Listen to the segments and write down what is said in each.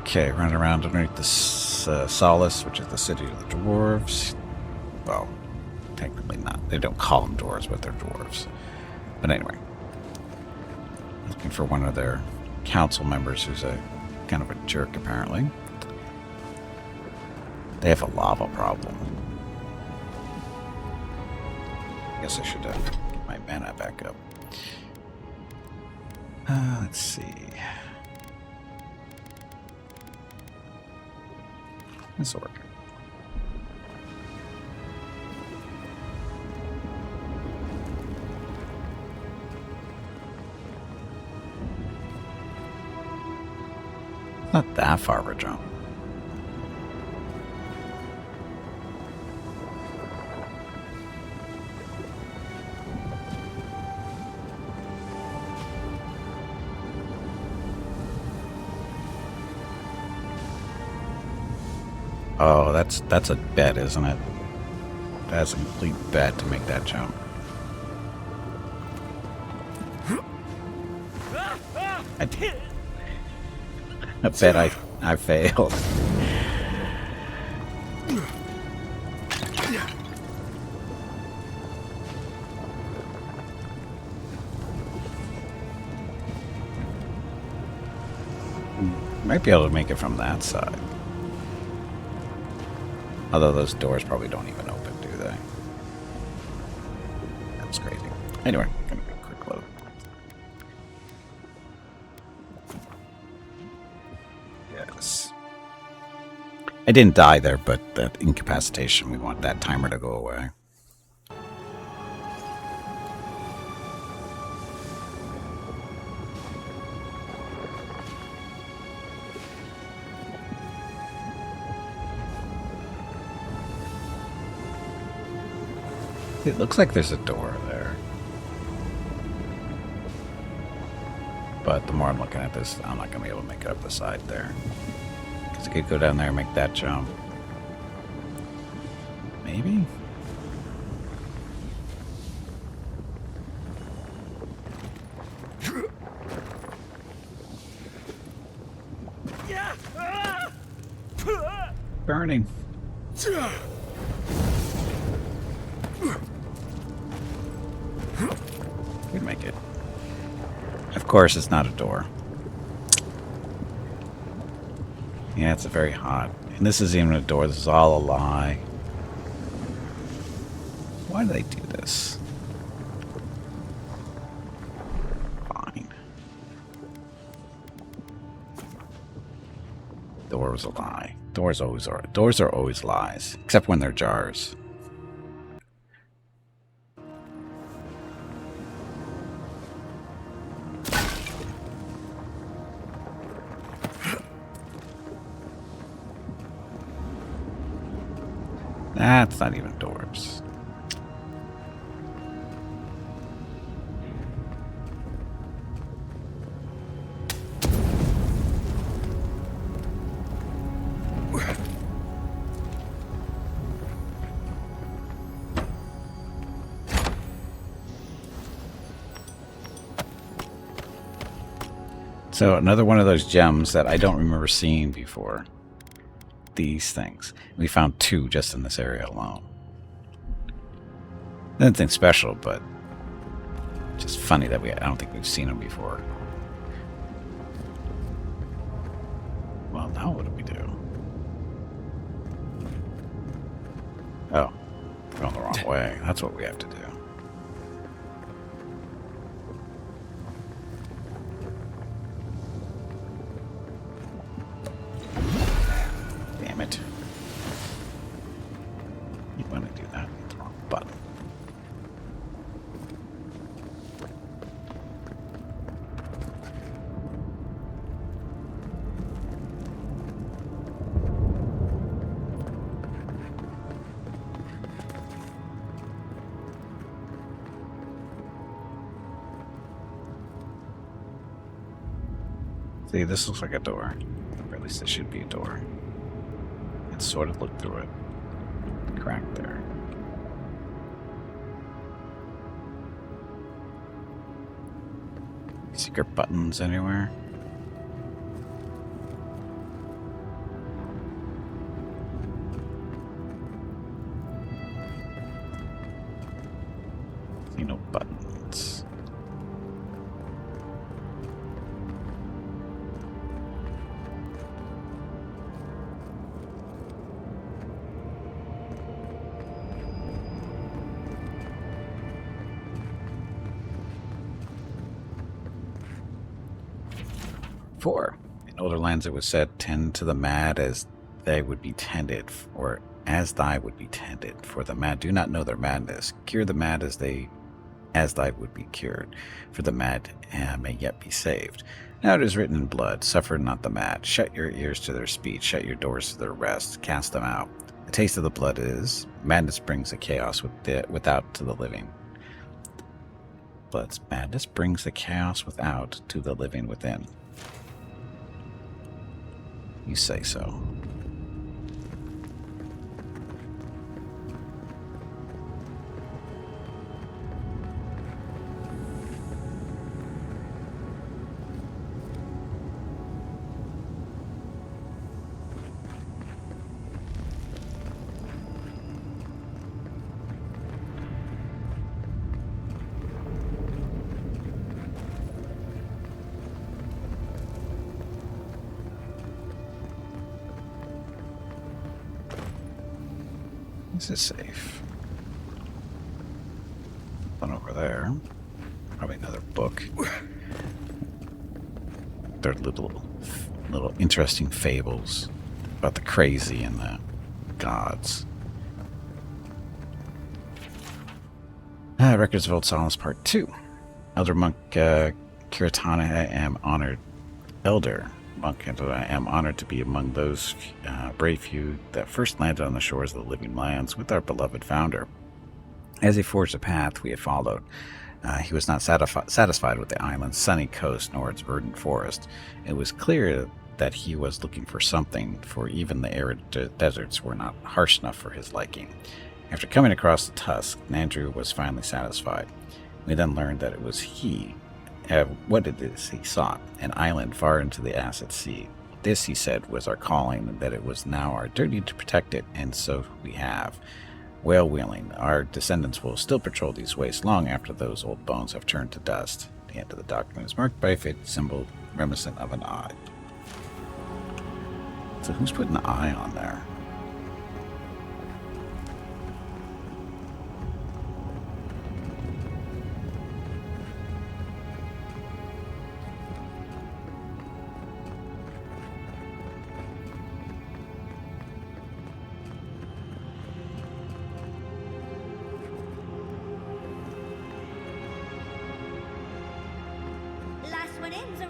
Okay, running around underneath the Solace, which is the city of the dwarves. Well, technically not. They don't call them dwarves, but they're dwarves. But anyway. Looking for one of their council members who's a kind of a jerk, apparently. They have a lava problem. I guess I should get my mana back up. Let's see. This will work. Not that far of a jump. Oh, that's a bet, isn't it? That's a complete bet to make that jump. I bet I failed. Might be able to make it from that side. Although those doors probably don't even open, do they? That's crazy. Anyway, gonna do a quick load. Yes. I didn't die there, but that incapacitation, we want that timer to go away. It looks like there's a door there. But the more I'm looking at this, I'm not going to be able to make it up the side there. Because I could go down there and make that jump. Maybe? Burning. We'd make it. Of course, it's not a door. Yeah, it's very hot. And this isn't even a door. This is all a lie. Why do they do this? Fine. Door was a lie. Doors are always lies, except when they're jars. That's not even doors. So another one of those gems that I don't remember seeing before. These things. We found 2 just in this area alone. Nothing special, but just funny that I don't think we've seen them before. Well, now what do we do? Oh, we're going the wrong way. That's what we have to do. Damn it. You want to do that? It's the wrong button. See, this looks like a door. Or at least it should be a door. Let's sort of look through it. Crack there. Secret buttons anywhere? 4. In older lands it was said, tend to the mad as they would be tended, or as thy would be tended. For the mad do not know their madness. Cure the mad as thy would be cured. For the mad may yet be saved. Now it is written in blood, suffer not the mad. Shut your ears to their speech, shut your doors to their rest, cast them out. The taste of the blood is, madness brings a chaos without to the living. Blood's madness brings the chaos without to the living within. You say so. This is safe. One over there. Probably another book. They're little interesting fables about the crazy and the gods. Records of Old Solace Part 2. Elder Monk Kiratana, I am honored. Elder Monk, I am honored to be among those brave few that first landed on the shores of the living lands with our beloved founder. As he forged a path we had followed, he was not satisfied with the island's sunny coast nor its verdant forest. It was clear that he was looking for something, for even the arid deserts were not harsh enough for his liking. After coming across the Tusks, Nandrew was finally satisfied. We then learned that it was what it is he sought, an island far into the acid sea. This, he said, was our calling, and that it was now our duty to protect it, and so we have. Whale wheeling, our descendants will still patrol these wastes long after those old bones have turned to dust. The end of the document is marked by a faded symbol reminiscent of an eye. So who's putting the eye on there?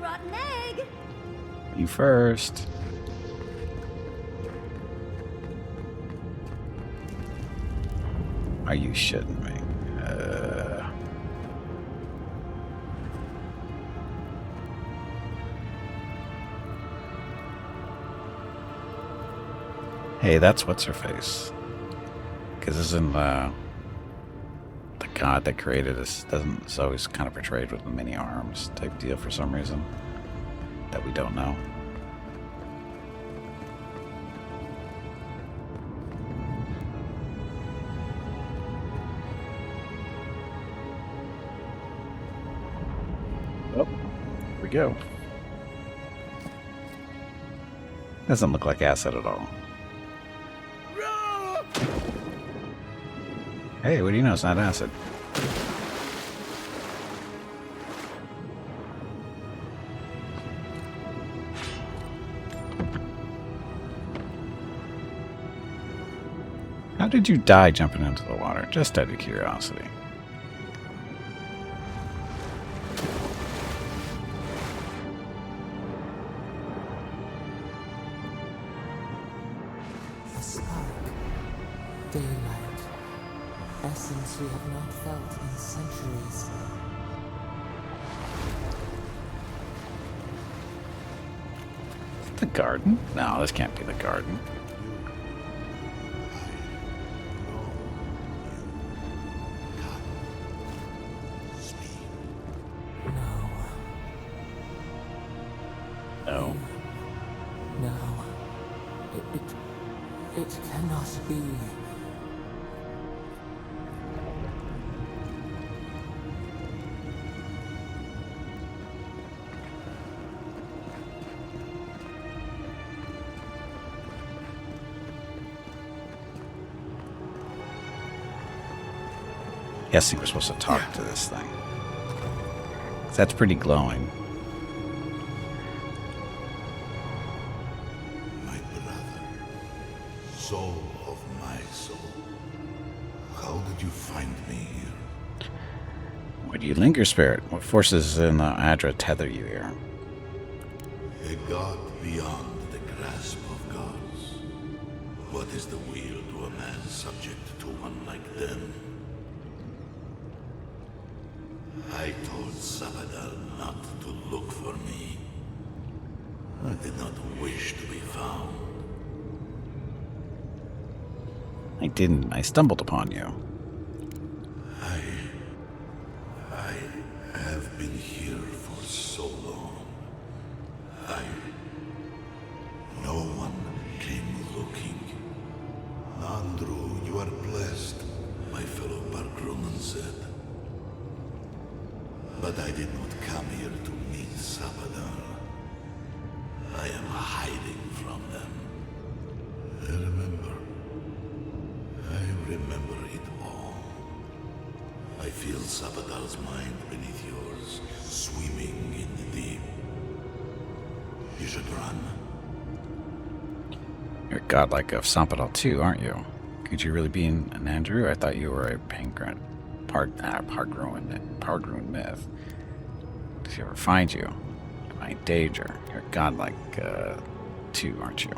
Rotten egg. You first. Are you shitting me? Hey, that's what's her face. Because isn't the god that created us it's always kind of portrayed with the many arms type deal for some reason that we don't know. Oh, here we go. Doesn't look like acid at all. Hey, what do you know? It's not acid. How did you die jumping into the water? Just out of curiosity. The spark. Daylight. Essence we have not felt in centuries. The garden? No, this can't be the garden. No. No. It cannot be. Guessing we're supposed to talk to this thing. That's pretty glowing. soul of my soul. How did you find me here? Where do you linger, spirit? What forces in the Adra tether you here? A god beyond the grasp of gods. What is the will to a man subject to one like them? I told Sabadal not to look for me. I did not wish to be found. I didn't. I stumbled upon you. I have been here for so long. No one came looking. Nandru, you are blessed, my fellow Bargrunan said. But I did not come here to meet Sabadal. I am hiding from them. I remember it all. I feel Sabadal's mind beneath yours, swimming in the deep. You should run. You're godlike of Sampadal too, aren't you? Could you really be an Andrew? I thought you were a Pargruin myth. Does he ever find you? Am I in danger? You're godlike too, aren't you?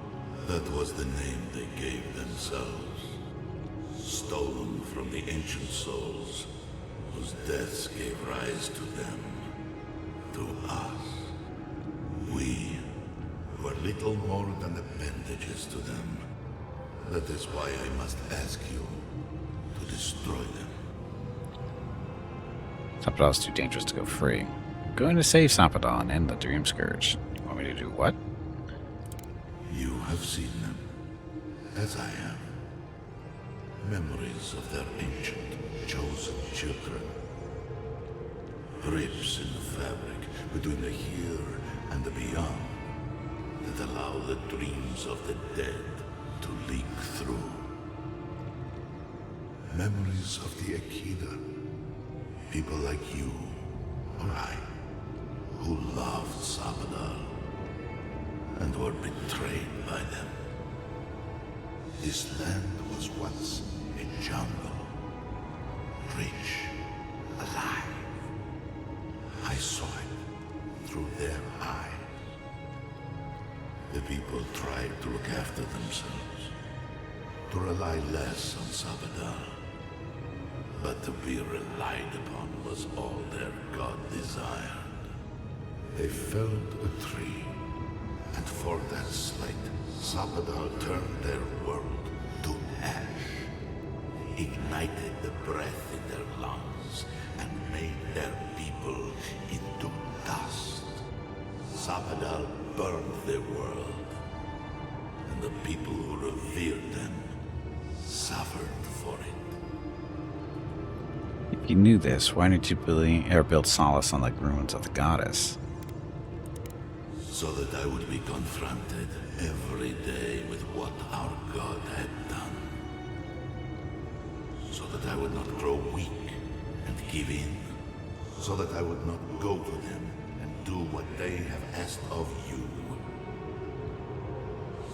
That was the name they gave themselves. Stolen from the ancient souls, whose deaths gave rise to them, to us. We were little more than appendages to them. That is why I must ask you to destroy them. Sampadal's too dangerous to go free. I'm going to save Sampadal and end the Dream Scourge. You want me to do what? You have seen them, as I have. Memories of their ancient, chosen children. Rips in the fabric between the here and the beyond that allow the dreams of the dead to leak through. Memories of the Akida. People like you, or I, who loved Sabadal and were betrayed by them. This land was once a jungle, rich, alive. I saw it through their eyes. The people tried to look after themselves, to rely less on Sabadal. But to be relied upon was all their god desired. They felled a tree, and for that slight, Sabadal turned their world to ash, ignited the breath in their lungs, and made their people into dust. Sabadal burned their world, and the people who revered them suffered for it. If you knew this, why didn't you build solace on the ruins of the goddess? So that I would be confronted every day with what our god had done. So that I would not grow weak and give in. So that I would not go to them and do what they have asked of you.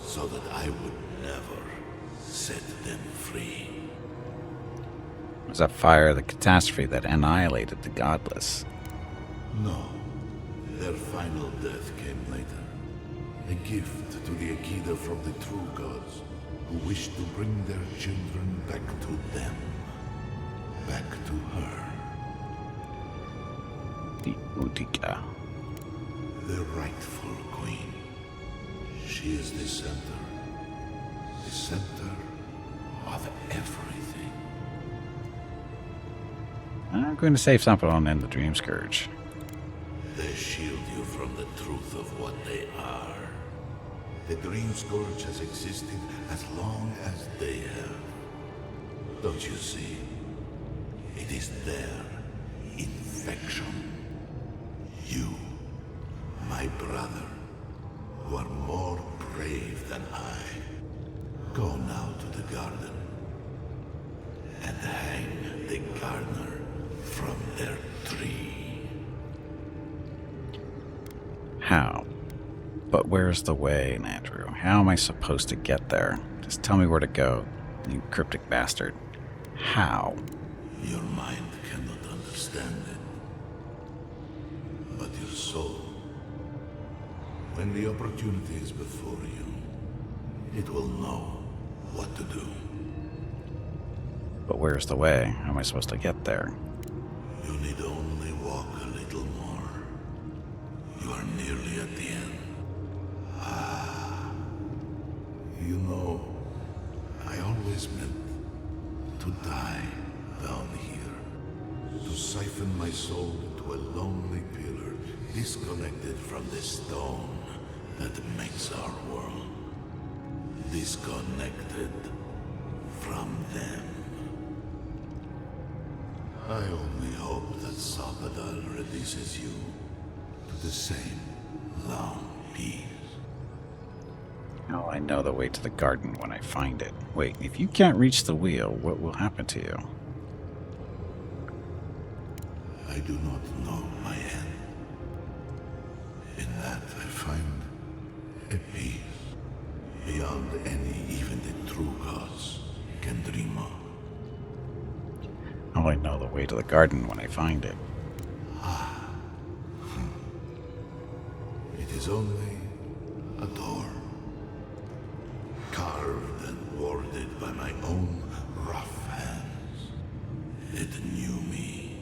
So that I would never set them free. Was that fire the catastrophe that annihilated the godless? No. Their final death came later. A gift to the Akida from the true gods, who wished to bring their children back to them. Back to her. The Utica. The rightful queen. She is the center. The center of everything. I'm going to save Sampadal and end the Dream Scourge. They shield you from the truth of what they are. The Dream Scourge has existed as long as they have. Don't you see? It is their infection. You, my brother, who are more brave than I, go now to the garden and hang the gardener from their tree. How? But where's the way, Andrew? How am I supposed to get there? Just tell me where to go, you cryptic bastard. How? Your mind cannot understand it. But your soul, when the opportunity is before you, it will know what to do. But where's the way? How am I supposed to get there? You need only walk a little more. You are nearly at the end. You know, I always meant to die down here. To siphon my soul into a lonely pillar, disconnected from the stone that makes our world. Disconnected from them. I only hope that Sabadal releases you to the same long peace. Oh, I know the way to the garden when I find it. Wait, if you can't reach the wheel, what will happen to you? I do not know my end. In that I find a peace beyond any even the true gods can dream of. Oh, I know the way to the garden when I find it. It is only a door, carved and warded by my own rough hands. It knew me.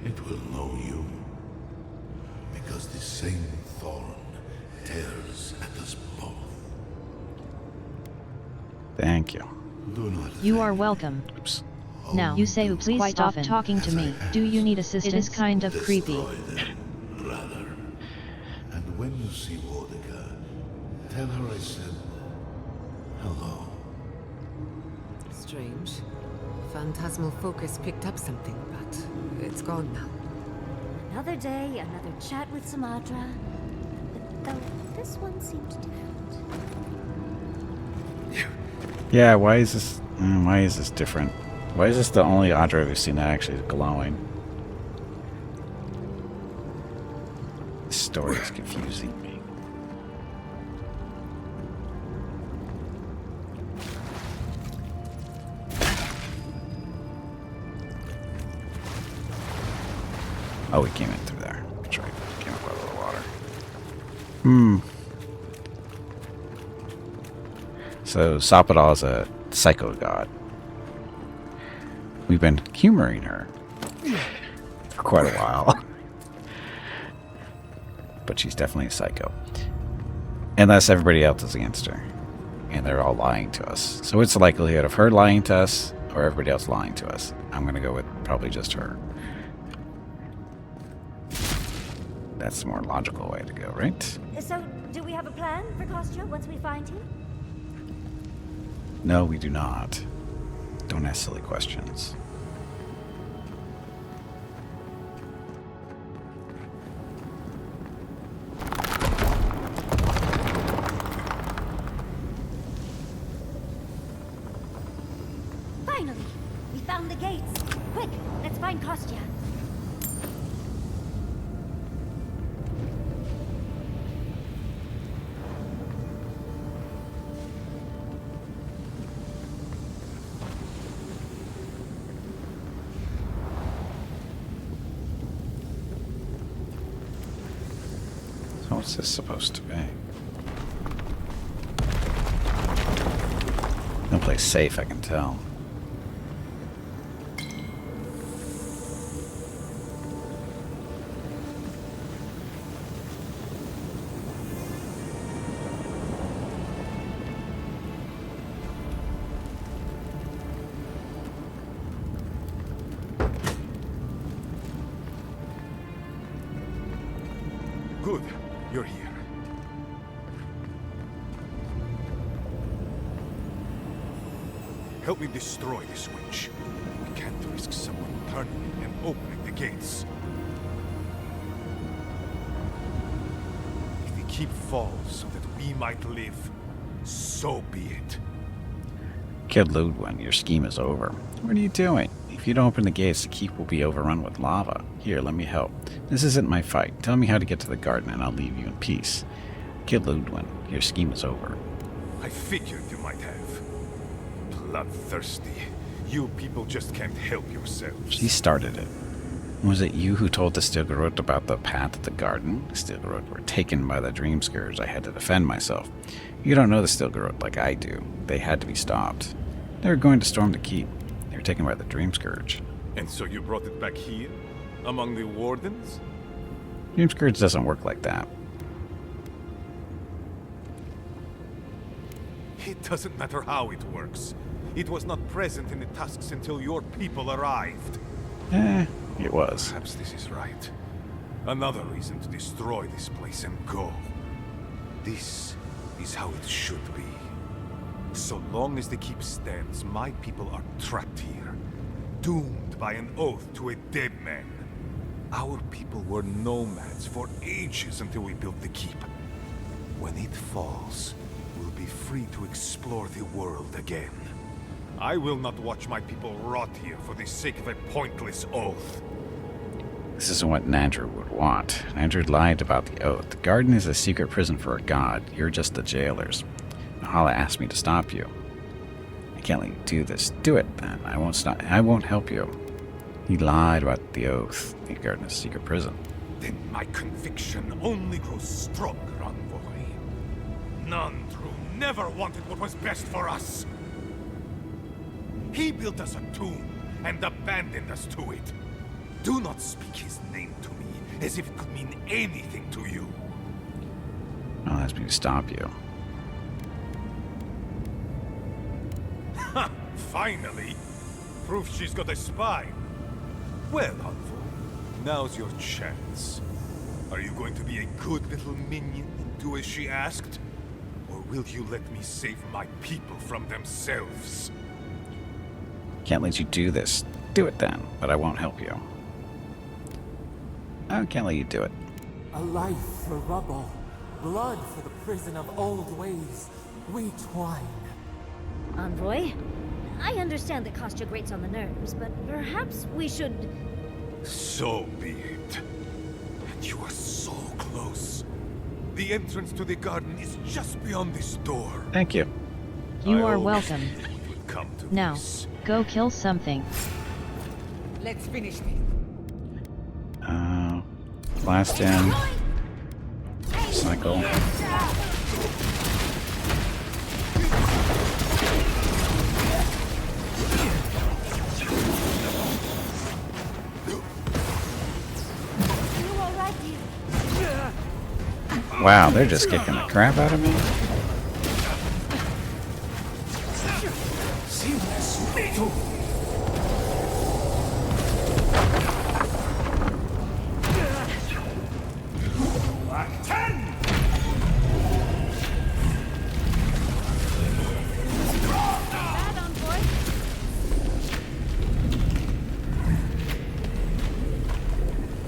It will know you. Because the same thorn tears at us both. Thank you. Do not You are thank welcome. Oops. me. Now, you say oops Please quite stop often. talking to As me. I Do you need have. assistance? It is kind of creepy. Destroy them, brother. And when you see Wodika, tell her I said hello. Strange. Phantasmal focus picked up something, but it's gone now. Another day, another chat with Sumatra. Though this one seemed different. Yeah, why is this different? Why is this the only Audra we've seen that actually is glowing? This story is confusing me. Oh, we came in through there. That's right. Came up out of the water. So Sapadal is a psycho god. We've been humoring her for quite a while. But she's definitely a psycho. Unless everybody else is against her. And they're all lying to us. So what's the likelihood of her lying to us or everybody else lying to us? I'm going to go with probably just her. That's the more logical way to go, right? So, do we have a plan for Kostya once we find him? No, we do not. Don't ask silly questions. Finally! We found the gates! Quick, let's find Kostya. So what's this supposed to be? No place safe, I can tell. Good, you're here. Help me destroy this witch. We can't risk someone turning and opening the gates. If the keep falls so that we might live, so be it. Kid Ludwin, your scheme is over. What are you doing? If you don't open the gates, the keep will be overrun with lava. Here, let me help. This isn't my fight. Tell me how to get to the garden and I'll leave you in peace. Killed Ludwin. Your scheme is over. I figured you might have. Bloodthirsty. You people just can't help yourselves. She started it. Was it you who told the Stilgarot about the path to the garden? The Stilgarot were taken by the Dream Scourge. I had to defend myself. You don't know the Stilgarot like I do. They had to be stopped. They were going to storm the keep. They were taken by the Dream Scourge. And so you brought it back here? Among the wardens? Dream Scourge doesn't work like that. It doesn't matter how it works. It was not present in the Tusks until your people arrived. It was. Perhaps this is right. Another reason to destroy this place and go. This is how it should be. So long as the keep stands, my people are trapped here, doomed by an oath to a dead man. Our people were nomads for ages until we built the keep. When it falls, we'll be free to explore the world again. I will not watch my people rot here for the sake of a pointless oath. This isn't what Nandru would want. Nandru lied about the oath. The garden is a secret prison for a god. You're just the jailers. Nahala asked me to stop you. I can't let you do this. Do it, then. I won't stop. I won't help you. He lied about the oath. The garden is a secret prison. Then my conviction only grows stronger, Envoy. Nandru never wanted what was best for us. He built us a tomb and abandoned us to it. Do not speak his name to me as if it could mean anything to you. I'll ask me to stop you. Ha! Finally! Proof she's got a spine. Well, Envoy, now's your chance. Are you going to be a good little minion and do as she asked? Or will you let me save my people from themselves? Can't let you do this. Do it then, but I won't help you. I can't let you do it. A life for rubble, blood for the prison of old ways. We twine. Envoy, I understand that Kostya grates on the nerves, but perhaps we should... So be it. And you are so close. The entrance to the garden is just beyond this door. Thank you. You I are always welcome. knew it would come to Now, this. go kill something. Let's finish this. Blast in. Cycle. Wow, they're just kicking the crap out of me.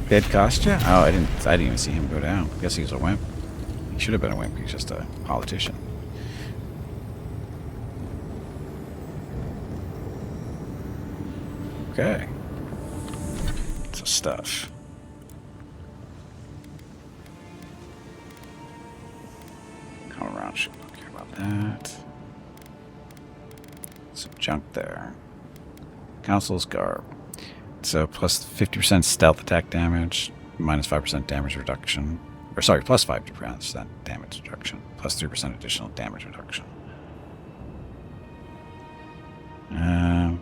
Dead Kostya? Oh, I didn't even see him go down. I guess he was a wimp. He should have been a wimp. He's just a politician. Okay. So stuff. Come around. Should not care about that. Some junk there. Council's Garb. So plus 50% stealth attack damage, minus 5% damage reduction. Or sorry, plus 5% damage reduction, plus 3% additional damage reduction. Mine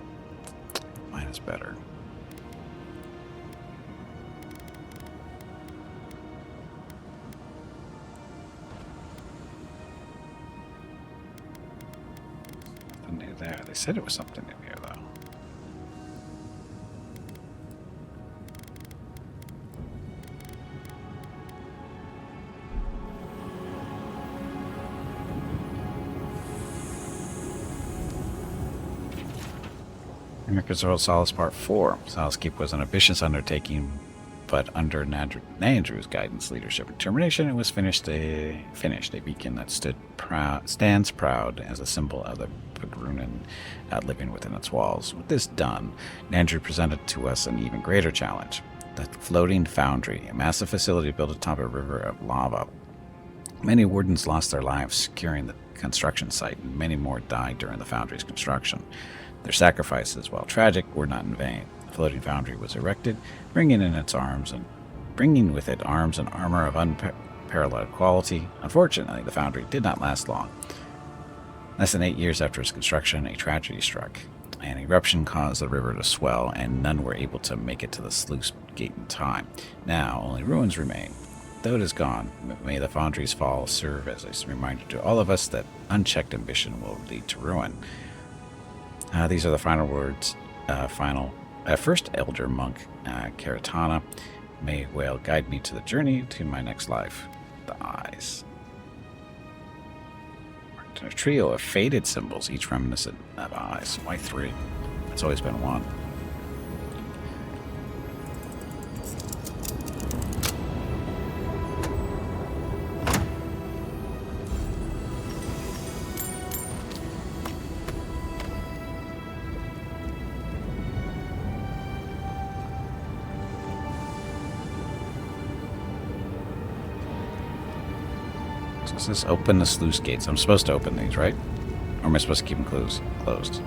is better. Nothing new there. They said it was something new here, though. America's Royal Solace Part 4. Solace Keep was an ambitious undertaking, but under Nandru's guidance, leadership, and determination, it was finished a beacon that stands proud as a symbol of the Pagrunan living within its walls. With this done, Nandru presented to us an even greater challenge. The floating foundry, a massive facility built atop a river of lava. Many wardens lost their lives securing the construction site, and many more died during the foundry's construction. Their sacrifices, while tragic, were not in vain. The floating foundry was erected, bringing with it arms and armor of unparalleled quality. Unfortunately, the foundry did not last long. Less than 8 years after its construction, a tragedy struck. An eruption caused the river to swell, and none were able to make it to the sluice gate in time. Now, only ruins remain. Though it is gone, may the foundry's fall serve as a reminder to all of us that unchecked ambition will lead to ruin. These are the final words. First Elder Monk, Karatana, may well guide me to the journey to my next life. The eyes. A trio of faded symbols, each reminiscent of eyes. Why 3? It's always been 1. So it says open the sluice gates. I'm supposed to open these, right? Or am I supposed to keep them closed?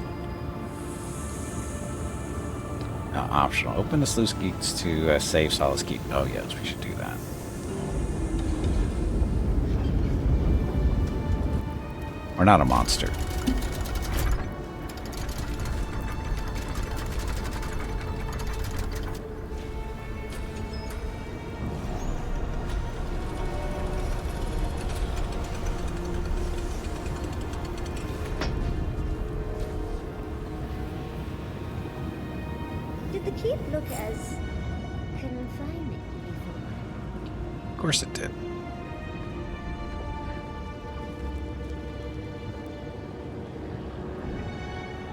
Optional. Open the sluice gates to save Solace Keep. Oh, yes, we should do that. We're not a monster. Did the keep look as confining before? Of course it did.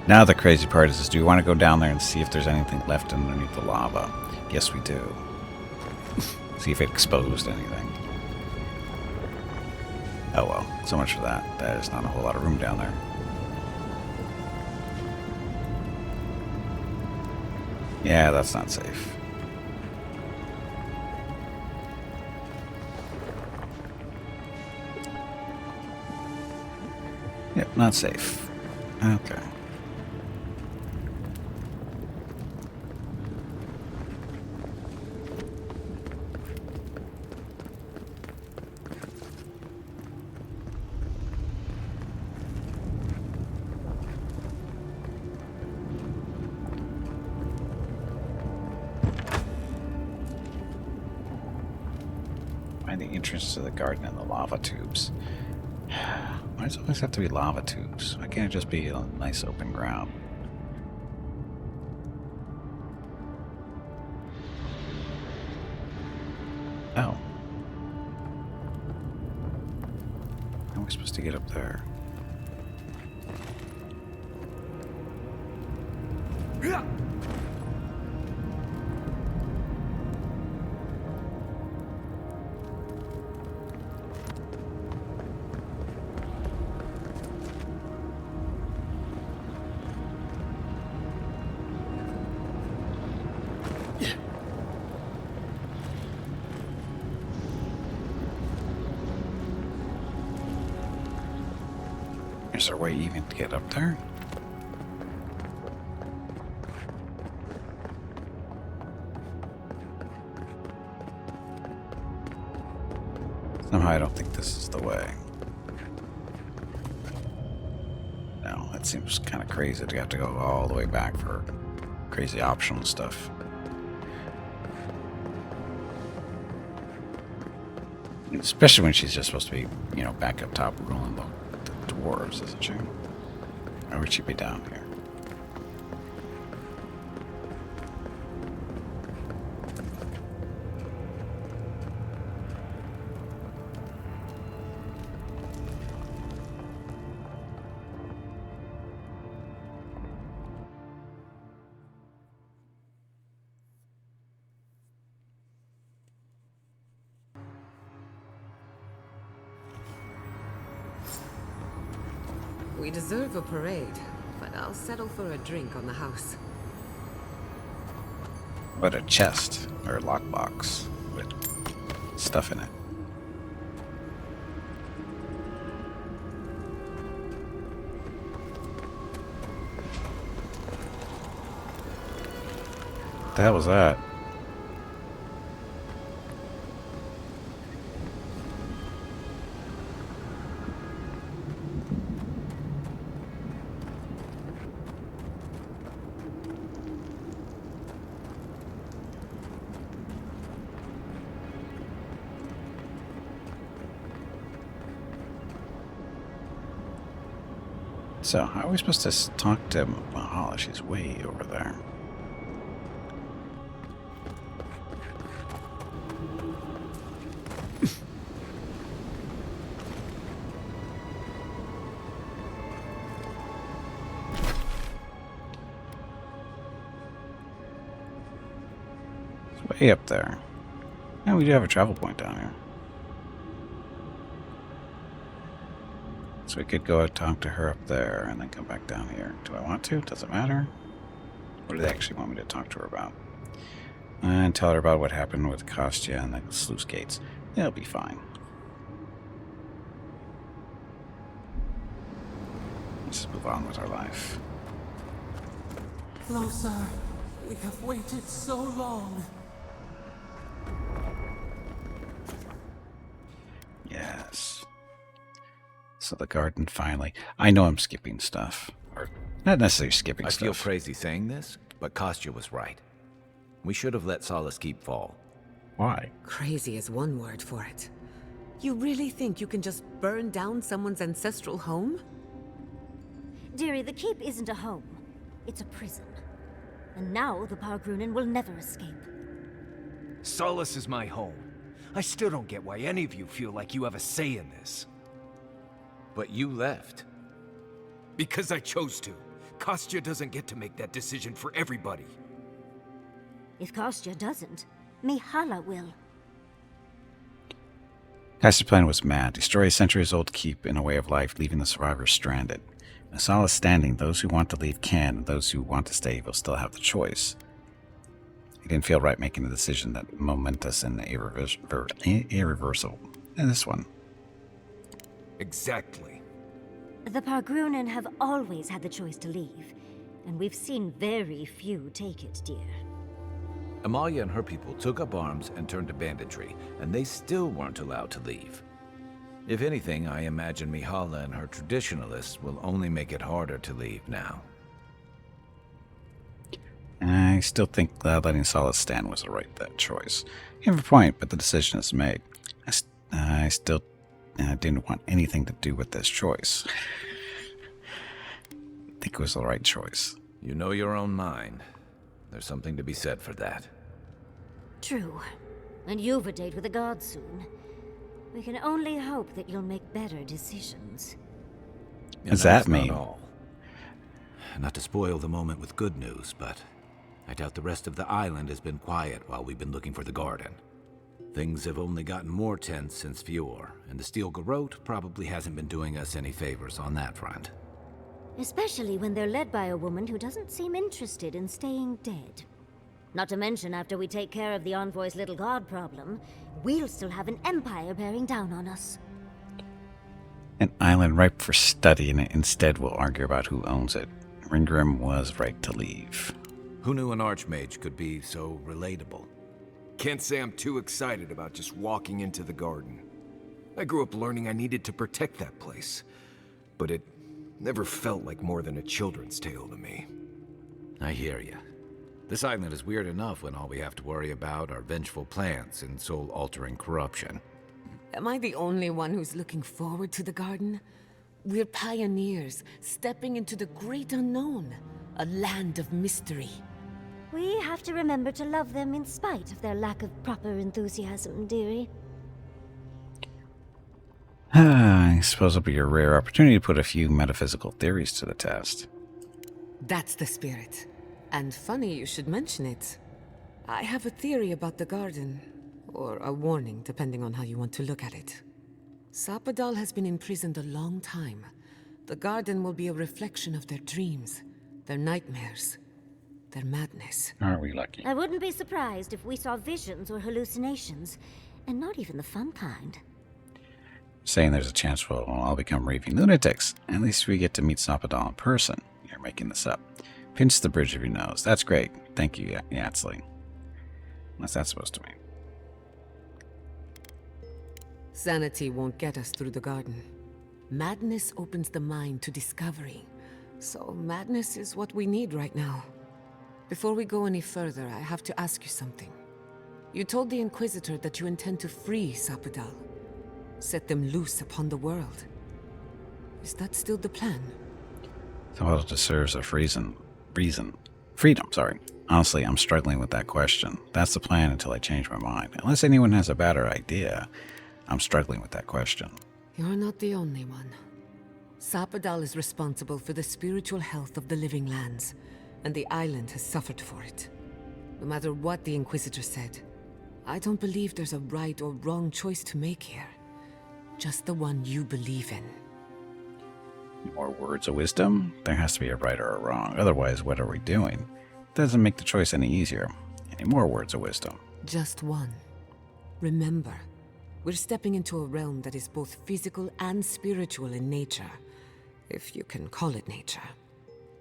Now the crazy part is, do we want to go down there and see if there's anything left underneath the lava? Yes, we do. See if it exposed anything. Oh well, so much for that. There's not a whole lot of room down there. Yeah, that's not safe. Yep, not safe. Okay. Find the entrance to the garden and the lava tubes. Why does it always have to be lava tubes? Why can't it just be a nice open ground? Oh. How are we supposed to get up there? Is there a way even to get up there? Somehow I don't think this is the way. No, that seems kind of crazy to have to go all the way back for crazy optional stuff. Especially when she's just supposed to be, you know, back up top ruling the dwarves, isn't she? Or would she be down here? We deserve a parade, but I'll settle for a drink on the house. What a chest or a lockbox with stuff in it. the hell was that? So, how are we supposed to talk to Mahala? She's way over there. It's way up there. And we do have a travel point down here. So we could go and talk to her up there and then come back down here. Do I want to? Does it matter? What do they actually want me to talk to her about? And tell her about what happened with Kostya and the sluice gates. They'll be fine. Let's just move on with our life. Closer. We have waited so long. Yes. So the garden finally... I know I'm skipping stuff. Or not necessarily skipping I stuff. feel crazy saying this, but Kostya was right. We should have let Solace keep fall. Why? Crazy is one word for it. You really think you can just burn down someone's ancestral home? Dearie, the keep isn't a home. It's a prison. And now the Pargrunen will never escape. Solace is my home. I still don't get why any of you feel like you have a say in this. But you left. Because I chose to. Kostya doesn't get to make that decision for everybody. If Kostya doesn't, Mihala will. Kaiser's plan was mad. Destroy a centuries-old keep in a way of life, leaving the survivors stranded. A solid standing, those who want to leave can, and those who want to stay will still have the choice. He didn't feel right making a decision that momentous and irreversible. And this one. Exactly. The Pargrunen have always had the choice to leave, and we've seen very few take it, dear. Amalia and her people took up arms and turned to banditry, and they still weren't allowed to leave. If anything, I imagine Mihala and her traditionalists will only make it harder to leave now. I still think letting Solace stand was the right choice. You have a point, but the decision is made. I still didn't want anything to do with this choice. I think it was the right choice. You know your own mind. There's something to be said for that. True. And you've a date with the gods soon. We can only hope that you'll make better decisions. Does that mean? Not all. Not to spoil the moment with good news, but I doubt the rest of the island has been quiet while we've been looking for the garden. Things have only gotten more tense since Fjord, and the Steel Garrote probably hasn't been doing us any favors on that front. Especially when they're led by a woman who doesn't seem interested in staying dead. Not to mention, after we take care of the Envoy's little god problem, we'll still have an empire bearing down on us. An island ripe for study, and instead we'll argue about who owns it. Ringrim was right to leave. Who knew an archmage could be so relatable? Can't say I'm too excited about just walking into the garden. I grew up learning I needed to protect that place, but it never felt like more than a children's tale to me. I hear ya. This island is weird enough when all we have to worry about are vengeful plans and soul-altering corruption. Am I the only one who's looking forward to the garden? We're pioneers, stepping into the great unknown, a land of mystery. We have to remember to love them in spite of their lack of proper enthusiasm, dearie. I suppose it'll be a rare opportunity to put a few metaphysical theories to the test. That's the spirit. And funny you should mention it. I have a theory about the garden, or a warning, depending on how you want to look at it. Sapadal has been imprisoned a long time. The garden will be a reflection of their dreams, their nightmares, their madness. Aren't we lucky? I wouldn't be surprised if we saw visions or hallucinations, and not even the fun kind. Saying there's a chance we'll all become raving lunatics. At least we get to meet Sapadal in person. You're making this up. Pinch the bridge of your nose. That's great. Thank you, Yatsley. What's that supposed to mean? Sanity won't get us through the garden. Madness opens the mind to discovery. So madness is what we need right now. Before we go any further, I have to ask you something. You told the Inquisitor that you intend to free Sapadal. Set them loose upon the world. Is that still the plan? Sapadal deserves a freedom, sorry. Honestly, I'm struggling with that question. That's the plan until I change my mind. Unless anyone has a better idea, I'm struggling with that question. You're not the only one. Sapadal is responsible for the spiritual health of the living lands, and the island has suffered for it. No matter what the Inquisitor said, I don't believe there's a right or wrong choice to make here. Just the one you believe in. More words of wisdom? There has to be a right or a wrong. Otherwise, what are we doing? It doesn't make the choice any easier. Any more words of wisdom? Just one. Remember, we're stepping into a realm that is both physical and spiritual in nature. If you can call it nature.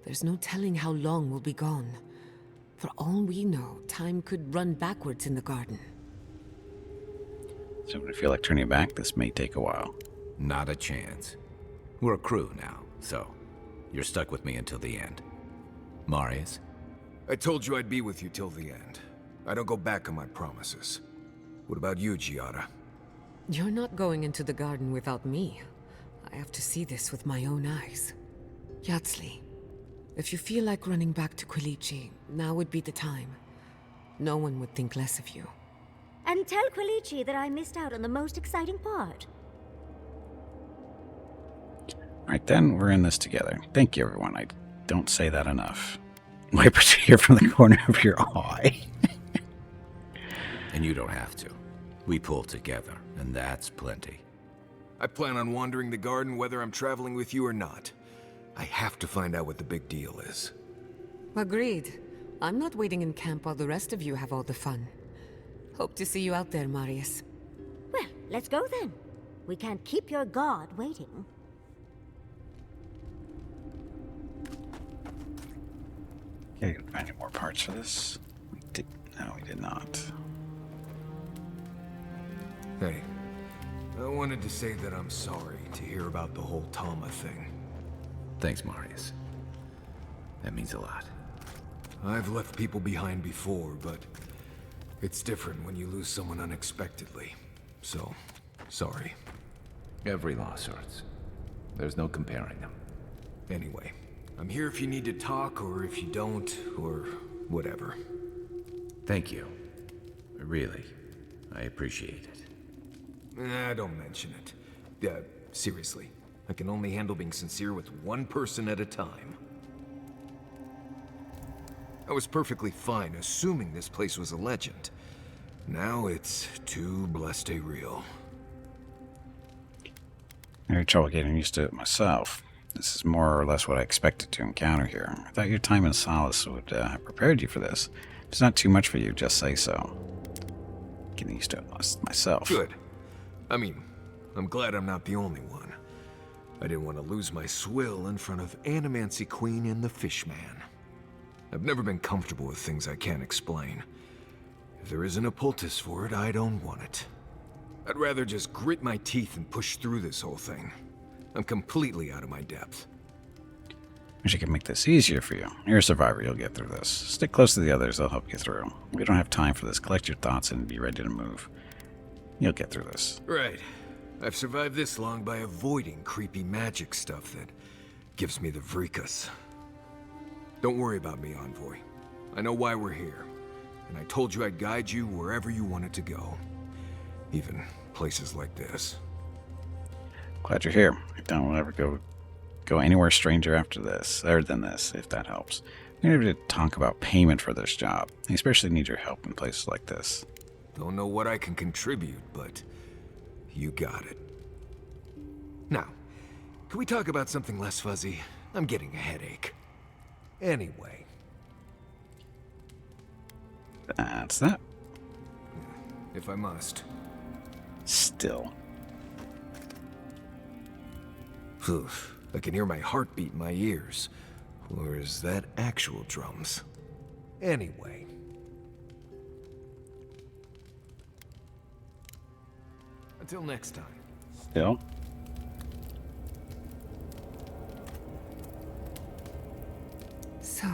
There's no telling how long we'll be gone. For all we know, time could run backwards in the garden. So if you feel like turning back, this may take a while. Not a chance. We're a crew now, so you're stuck with me until the end. Marius? I told you I'd be with you till the end. I don't go back on my promises. What about you, Giada? You're not going into the garden without me. I have to see this with my own eyes. Yatsley, if you feel like running back to Quilichi, now would be the time. No one would think less of you. And tell Quilichi that I missed out on the most exciting part. Alright then, we're in this together. Thank you, everyone. I don't say that enough. Wipe a tear from the corner of your eye. And you don't have to. We pull together, and that's plenty. I plan on wandering the garden whether I'm traveling with you or not. I have to find out what the big deal is. Agreed. I'm not waiting in camp while the rest of you have all the fun. Hope to see you out there, Marius. Well, let's go then. We can't keep your god waiting. Okay, can we find any more parts for this? No, we did not. Hey, I wanted to say that I'm sorry to hear about the whole Tama thing. Thanks, Marius. That means a lot. I've left people behind before, but it's different when you lose someone unexpectedly. So, sorry. Every loss hurts. There's no comparing them. Anyway, I'm here if you need to talk, or if you don't, or whatever. Thank you. Really, I appreciate it. Don't mention it. Seriously. I can only handle being sincere with one person at a time. I was perfectly fine assuming this place was a legend. Now it's too blessed real. I had trouble getting used to it myself. This is more or less what I expected to encounter here. I thought your time in Solace would have prepared you for this. If it's not too much for you, just say so. Getting used to it myself. Good. I mean, I'm glad I'm not the only one. I didn't want to lose my swill in front of Animancy Queen and the Fishman. I've never been comfortable with things I can't explain. If there isn't a poultice for it, I don't want it. I'd rather just grit my teeth and push through this whole thing. I'm completely out of my depth. Wish I could make this easier for you. You're a survivor, you'll get through this. Stick close to the others, they'll help you through. We don't have time for this. Collect your thoughts and be ready to move. You'll get through this. Right. I've survived this long by avoiding creepy magic stuff that gives me the vrikas. Don't worry about me, Envoy. I know why we're here. And I told you I'd guide you wherever you wanted to go. Even places like this. Glad you're here. I don't ever go anywhere stranger after this, other than this, if that helps. We never did talk about payment for this job. I especially need your help in places like this. Don't know what I can contribute, but you got it. Now, can we talk about something less fuzzy? I'm getting a headache. Anyway. That's that. If I must. Still. I can hear my heartbeat in my ears. Or is that actual drums? Anyway. Until next time. Still? So,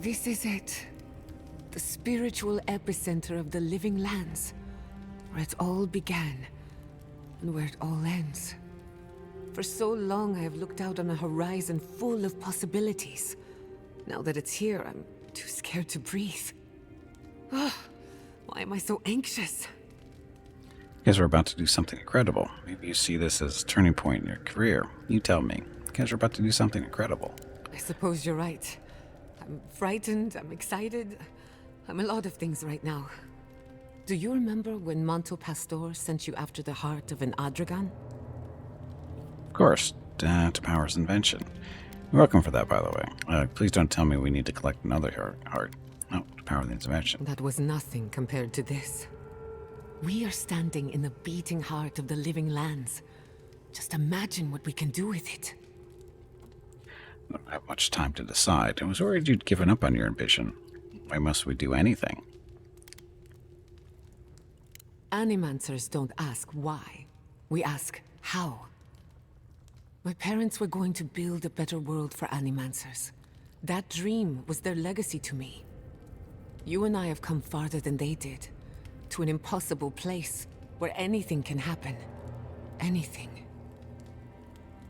this is it. The spiritual epicenter of the living lands. Where it all began, and where it all ends. For so long, I have looked out on a horizon full of possibilities. Now that it's here, I'm too scared to breathe. Why am I so anxious? Because we're about to do something incredible. Maybe you see this as a turning point in your career. You tell me. Because we're about to do something incredible. I suppose you're right. I'm frightened, I'm excited. I'm a lot of things right now. Do you remember when Manto Pastor sent you after the heart of an Adragan? Of course, to power his invention. You're welcome for that, by the way. Please don't tell me we need to collect another heart. No, to power the invention. That was nothing compared to this. We are standing in the beating heart of the living lands. Just imagine what we can do with it. I don't have much time to decide. I was worried you'd given up on your ambition. Why must we do anything? Animancers don't ask why. We ask how. My parents were going to build a better world for Animancers. That dream was their legacy to me. You and I have come farther than they did. To an impossible place where anything can happen. Anything.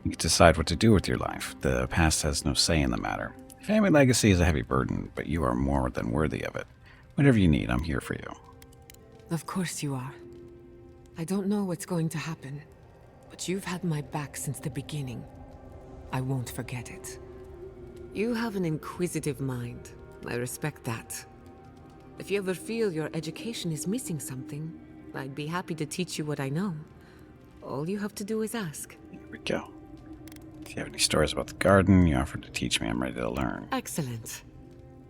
You decide what to do with your life. The past has no say in the matter. Family legacy is a heavy burden, but you are more than worthy of it. Whatever you need, I'm here for you. Of course you are. I don't know what's going to happen, but you've had my back since the beginning. I won't forget it. You have an inquisitive mind. I respect that. If you ever feel your education is missing something, I'd be happy to teach you what I know. All you have to do is ask. Here we go. If you have any stories about the garden, you offered to teach me. I'm ready to learn. Excellent.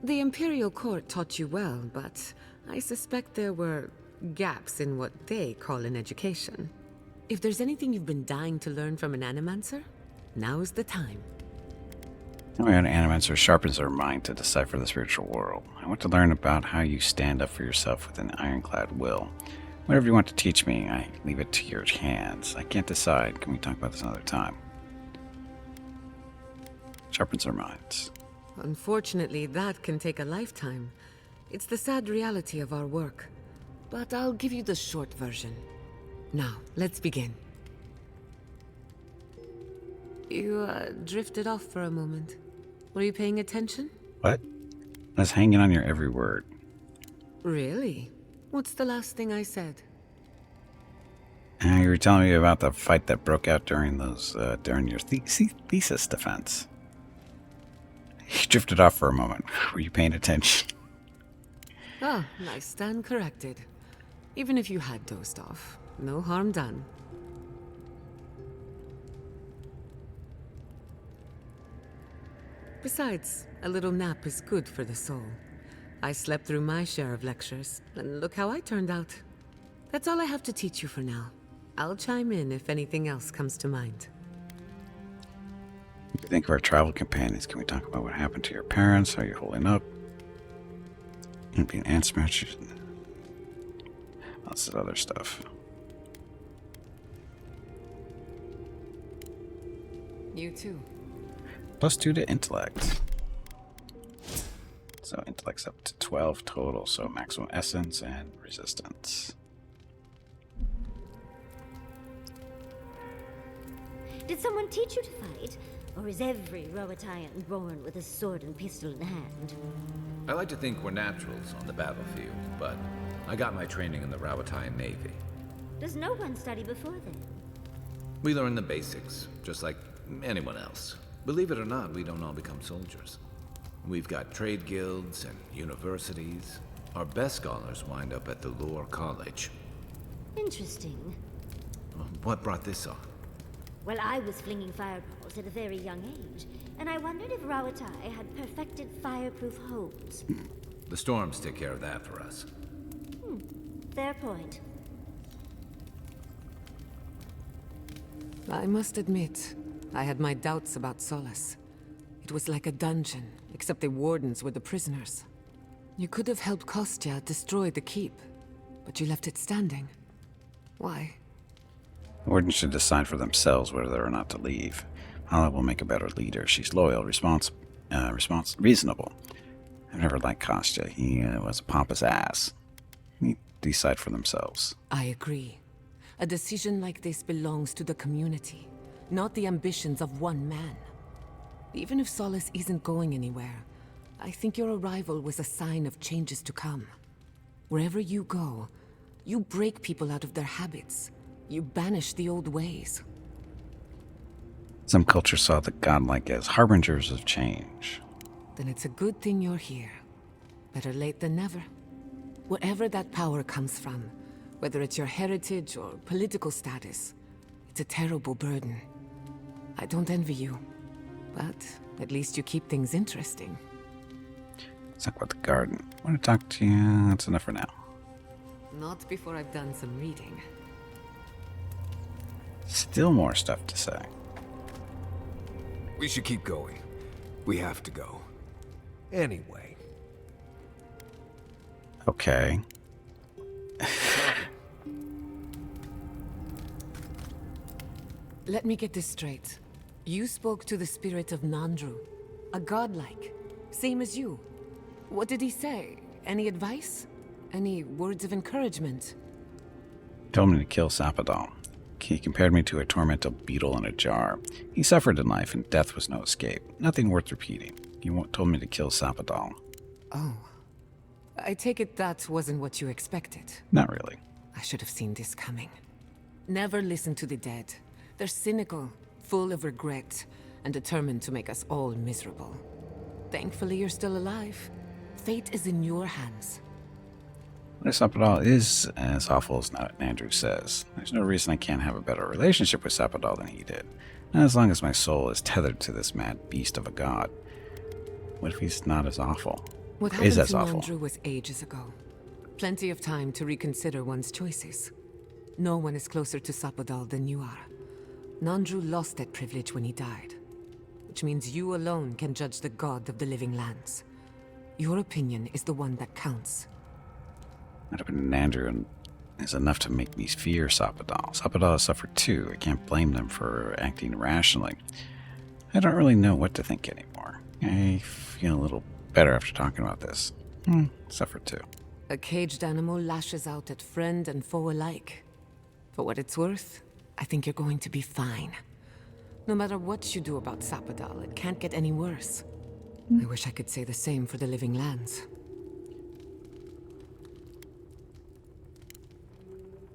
The Imperial Court taught you well, but I suspect there were gaps in what they call an education. If there's anything you've been dying to learn from an Animancer, now's the time. Knowing an Animancer sharpens their mind to decipher the spiritual world. I want to learn about how you stand up for yourself with an ironclad will. Whatever you want to teach me, I leave it to your hands. I can't decide. Can we talk about this another time? Sharpens our minds. Unfortunately, that can take a lifetime. It's the sad reality of our work. But I'll give you the short version. Now, let's begin. You, drifted off for a moment. Were you paying attention? What? I was hanging on your every word. Really? What's the last thing I said? You were telling me about the fight that broke out during your thesis defense. You drifted off for a moment. Were you paying attention? Ah, I stand corrected. Even if you had dozed off, no harm done. Besides, a little nap is good for the soul. I slept through my share of lectures, and look how I turned out. That's all I have to teach you for now. I'll chime in if anything else comes to mind. What do you think of our travel companions? Can we talk about what happened to your parents? How you're holding up? And being ant matches. Lots of other stuff. You too. +2 to intellect. So intellect's up to 12 total, so maximum essence and resistance. Did someone teach you to fight? Or is every Roatayan born with a sword and pistol in hand? I like to think we're naturals on the battlefield, but I got my training in the Rawatayan Navy. Does no one study before then? We learn the basics, just like anyone else. Believe it or not, we don't all become soldiers. We've got trade guilds and universities. Our best scholars wind up at the Lore College. Interesting. What brought this on? Well, I was flinging fireballs at a very young age, and I wondered if Rawatai had perfected fireproof homes. The storms take care of that for us. Fair point. I must admit, I had my doubts about Solace. crypt was like a dungeon, except the wardens were the prisoners. You could have helped Kostya destroy the keep, but you left it standing. Why? The Warden should decide for themselves whether or not to leave. Hala will make a better leader. She's loyal, reasonable. I've never liked Kostya. He was a pompous ass. They decide for themselves. I agree. A decision like this belongs to the community, not the ambitions of one man. Even if Solace isn't going anywhere, I think your arrival was a sign of changes to come. Wherever you go, you break people out of their habits. You banish the old ways. Some cultures saw the godlike as harbingers of change. Then it's a good thing you're here. Better late than never. Wherever that power comes from, whether it's your heritage or political status, it's a terrible burden. I don't envy you, but at least you keep things interesting. Let's talk about the garden. I want to talk to you. That's enough for now. Not before I've done some reading. Still more stuff to say. We should keep going. We have to go. Anyway. Okay. Let me get this straight. You spoke to the spirit of Nandru, a godlike, same as you. What did he say? Any advice? Any words of encouragement? Told me to kill Sapadal. He compared me to a tormented beetle in a jar. He suffered in life, and death was no escape. Nothing worth repeating. He told me to kill Sapadal. Oh. I take it that wasn't what you expected. Not really. I should have seen this coming. Never listen to the dead. They're cynical, full of regret, and determined to make us all miserable. Thankfully, you're still alive. Fate is in your hands. What if Sapadal is as awful as Andrew says? There's no reason I can't have a better relationship with Sapadal than he did. Not as long as my soul is tethered to this mad beast of a god. What if he's not as awful? What happened to Andrew was ages ago. Plenty of time to reconsider one's choices. No one is closer to Sapadal than you are. Nandru lost that privilege when he died, which means you alone can judge the god of the living lands. Your opinion is the one that counts. What happened to Andrew is enough to make me fear Sapadal. Sapadal has suffered too. I can't blame them for acting irrationally. I don't really know what to think anymore. I feel a little better after talking about this. Suffered too. A caged animal lashes out at friend and foe alike. For what it's worth, I think you're going to be fine. No matter what you do about Sapadal, it can't get any worse. I wish I could say the same for the living lands.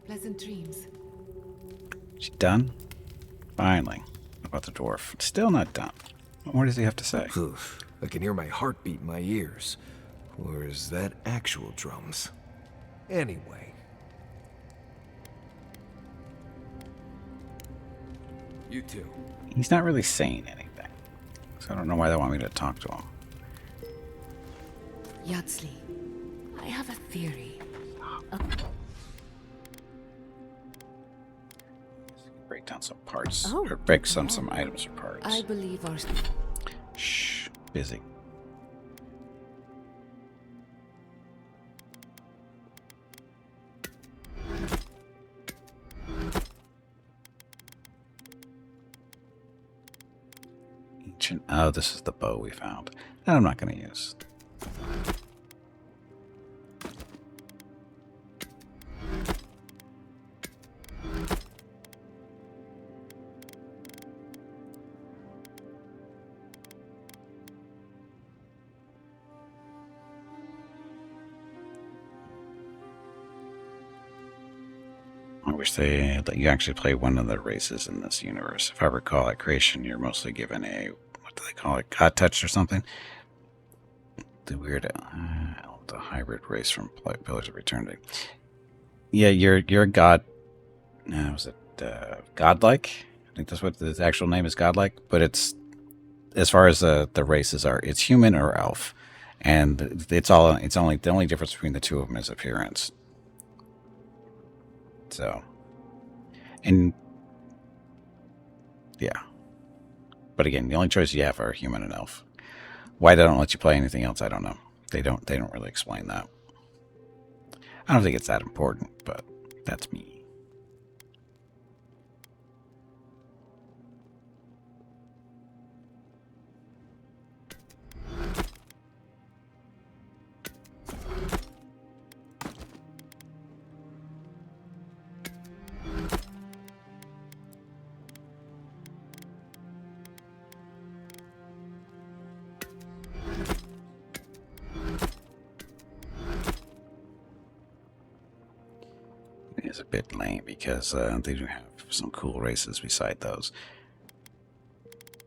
Pleasant dreams. She done? Finally. What about the dwarf? Still not done. What more does he have to say? Oof. I can hear my heartbeat in my ears. Or is that actual drums? Anyway. You too. He's not really saying anything. So I don't know why they want me to talk to him. Yatsli, I have a theory. Break down some parts. Oh, Or break some items or parts. I believe our... Shh. Busy. Ancient. Oh, this is the bow we found. That I'm not going to use. I wish they let you actually play one of the races in this universe. If I recall, at creation, you're mostly given a, what do they call it, god touch or something? The weird, the hybrid race from Pillars of Eternity. Yeah, you're a god. Was it godlike? I think that's what the actual name is, godlike. But it's, as far as the races are, it's human or elf, and it's only the only difference between the two of them is appearance. So, and yeah, But again, the only choice you have are human and elf. Why they don't let you play anything else, I don't know. They don't really explain that. I don't think it's that important, but that's me. Is a bit lame because they do have some cool races beside those.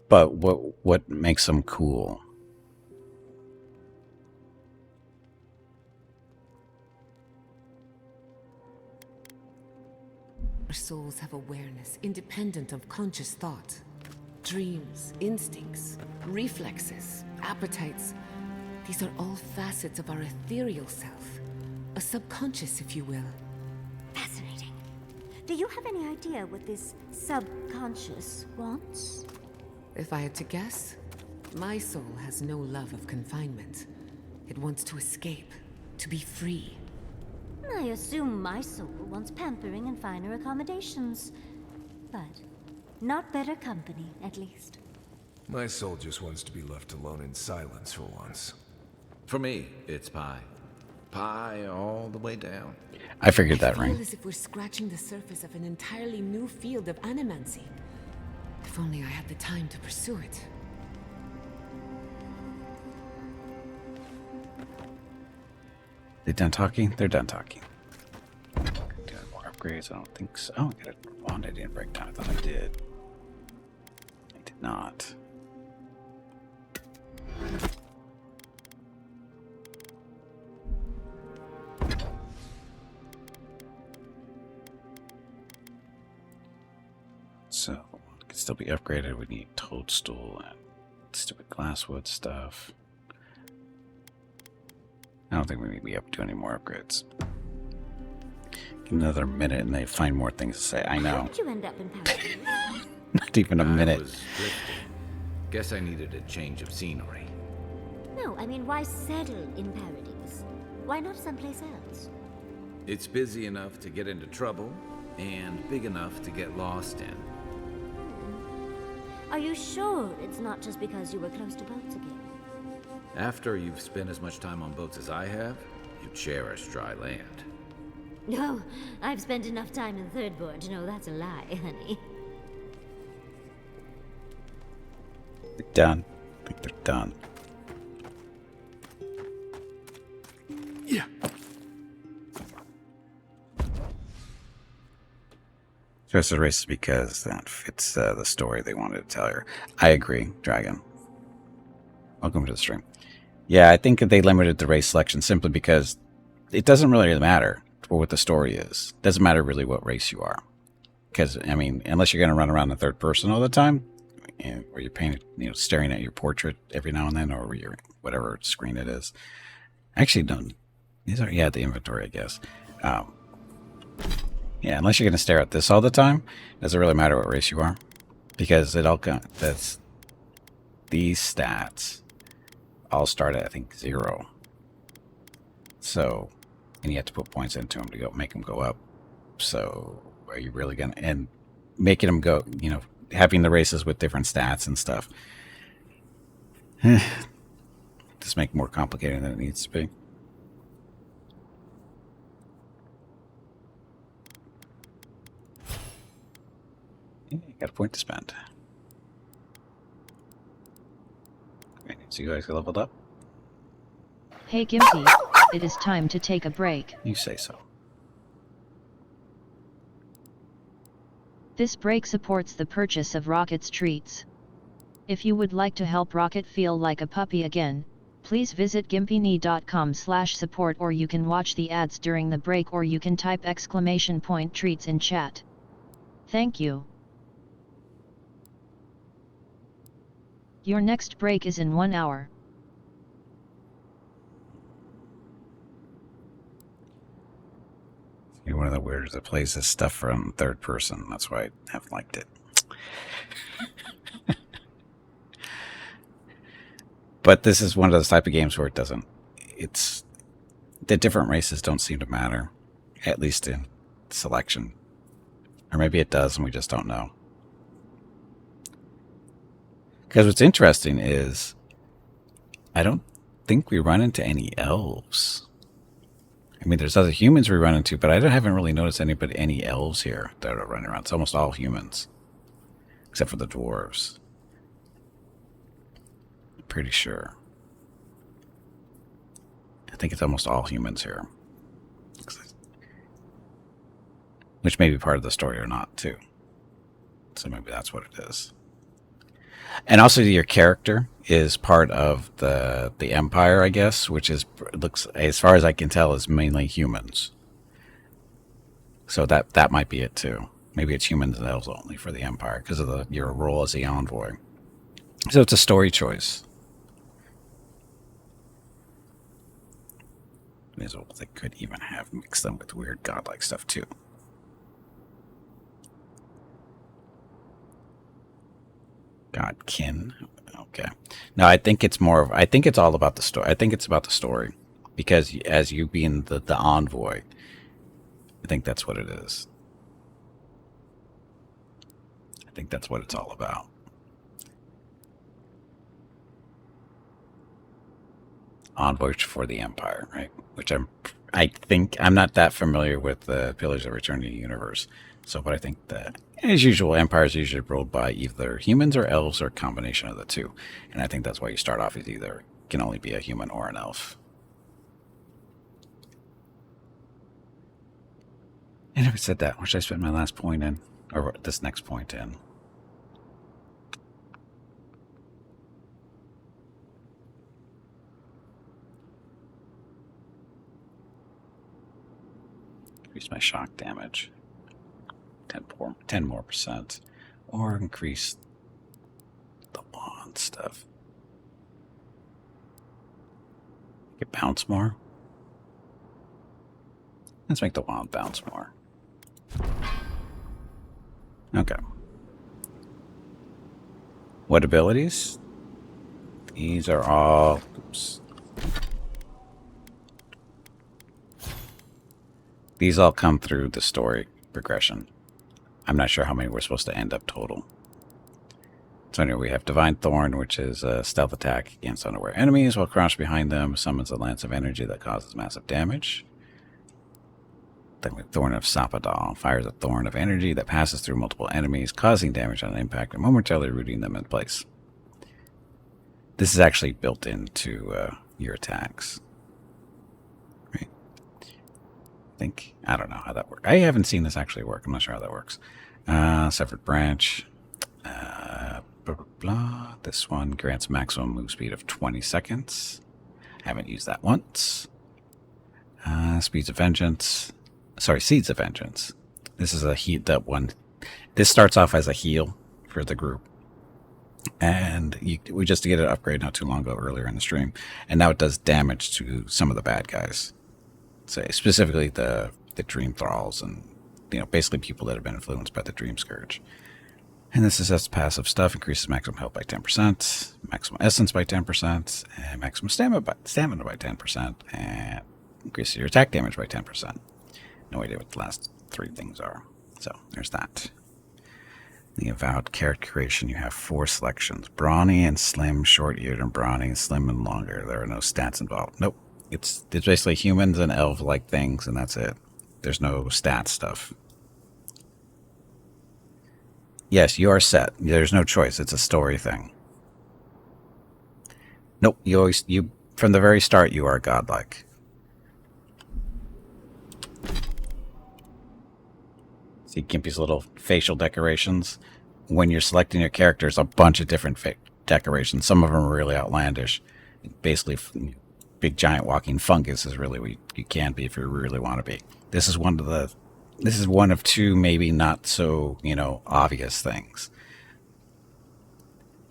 But what makes them cool? Our souls have awareness independent of conscious thought. Dreams, instincts, reflexes, appetites. These are all facets of our ethereal self. A subconscious, if you will. Fascinating. Do you have any idea what this subconscious wants? If I had to guess, my soul has no love of confinement. It wants to escape, to be free. I assume my soul wants pampering and finer accommodations. But not better company, at least. My soul just wants to be left alone in silence for once. For me, it's pie. Pie all the way down. I figured that, I feel right? as if we're scratching the surface of an entirely new field of animancy. If only I had the time to pursue it. They done talking? They're done talking. Do more upgrades? I don't think so. Oh, I got a wand I didn't break down. I thought I did. I did not. So, it can still be upgraded. We need toadstool and stupid glasswood stuff. I don't think we need to be up to any more upgrades. Give another minute and they find more things to say. I How know. did you end up in Paris? Not even a I minute. was drifting. Guess I needed a change of scenery. No, I mean, why settle in Paradise? Why not someplace else? It's busy enough to get into trouble, and big enough to get lost in. Are you sure it's not just because you were close to boats again? After you've spent as much time on boats as I have, you cherish dry land. No, I've spent enough time in Third Board to know that's a lie, honey. They're done. I think they're done. Yeah. Just the races because that fits the story they wanted to tell her. I agree, Dragon. Welcome to the stream. Yeah, I think they limited the race selection simply because it doesn't really matter what the story is. It doesn't matter really what race you are. Because, I mean, unless you're going to run around in third person all the time, where you're painted, staring at your portrait every now and then, or your whatever screen it is. Actually, no, these are, the inventory, I guess. Yeah, unless you're going to stare at this all the time, it doesn't really matter what race you are. Because it all that's these stats all start at, I think, 0. So, and you have to put points into them to make them go up. So, are you really going to, and making them go, having the races with different stats and stuff, just make it more complicated than it needs to be. Yeah, you got a point to spend. Okay, so you guys leveled up? Hey Gimpy, it is time to take a break. You say so. This break supports the purchase of Rocket's treats. If you would like to help Rocket feel like a puppy again, please visit gimpyknee.com/support, or you can watch the ads during the break, or you can type !treats in chat. Thank you. Your next break is in 1 hour. You're one of the weirdos that plays this stuff from third person. That's why I haven't liked it. But this is one of those type of games where it doesn't. It's the different races don't seem to matter, at least in selection, or maybe it does, and we just don't know. Because what's interesting is, I don't think we run into any elves. I mean, there's other humans we run into, but I haven't really noticed any elves here that are running around. It's almost all humans, except for the dwarves. I'm pretty sure. I think it's almost all humans here, which may be part of the story or not, too. So maybe that's what it is. And also, your character is part of the Empire, I guess, which looks, as far as I can tell, is mainly humans. So that might be it too. Maybe it's humans and elves only for the Empire because of your role as the envoy. So it's a story choice. Well, they could even have mixed them with weird godlike stuff too. Godkin. Okay. No, I think it's all about the story. I think it's about the story. Because as you being the envoy, I think that's what it is. I think that's what it's all about. Envoy for the Empire, right? Which I think I'm not that familiar with the Pillars of Eternity universe. So, but I think that, as usual, empires are usually ruled by either humans or elves or a combination of the two. And I think that's why you start off as either can only be a human or an elf. And having said that, where should I spend my last point in? Or this next point in? Increase my shock damage. 10 more percent, or increase the wand stuff. Make it bounce more. Let's make the wand bounce more. Okay. What abilities? These are all. Oops. These all come through the story progression. I'm not sure how many we're supposed to end up total. So anyway, we have Divine Thorn, which is a stealth attack against unaware enemies while crouched behind them. Summons a lance of energy that causes massive damage. Then we have Thorn of Sapadal. Fires a thorn of energy that passes through multiple enemies, causing damage on impact and momentarily rooting them in place. This is actually built into your attacks. Right? I don't know how that works. I haven't seen this actually work. I'm not sure how that works. Severed Branch. Blah, blah, blah. This one grants maximum move speed of 20 seconds. Haven't used that once. Seeds of Vengeance. This is a heat that one. This starts off as a heal for the group. And we just did an upgrade not too long ago earlier in the stream. And now it does damage to some of the bad guys. So specifically the Dream Thralls and, basically people that have been influenced by the Dream Scourge. And this is just passive stuff. Increases maximum health by 10%, maximum essence by 10%, and maximum stamina by 10%, and increases your attack damage by 10%. No idea what the last three things are. So there's that. The Avowed character creation, you have 4 selections. Brawny and slim, short-eared and brawny, slim and longer. There are no stats involved. Nope. It's basically humans and elf-like things, and that's it. There's no stat stuff. Yes, you are set. There's no choice. It's a story thing. Nope. You from the very start, you are godlike. See Gimpy's little facial decorations? When you're selecting your characters, a bunch of different decorations. Some of them are really outlandish. Basically, big giant walking fungus is really what you can be if you really want to be. This is one of 2 maybe not so, obvious things.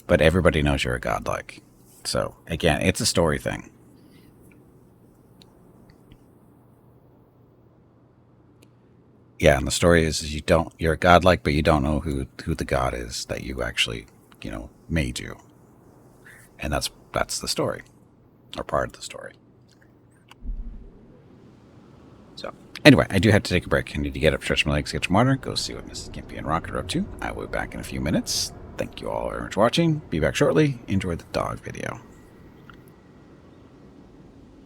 But everybody knows you're a godlike. So, again, it's a story thing. Yeah, and the story is you're a godlike, but you don't know who the god is that you actually, made you. And that's that's the story, or part of the story. So, anyway, I do have to take a break. I need to get up, stretch my legs, get some water, go see what Mrs. Gimpy and Rocket are up to. I will be back in a few minutes. Thank you all very much for watching. Be back shortly. Enjoy the dog video.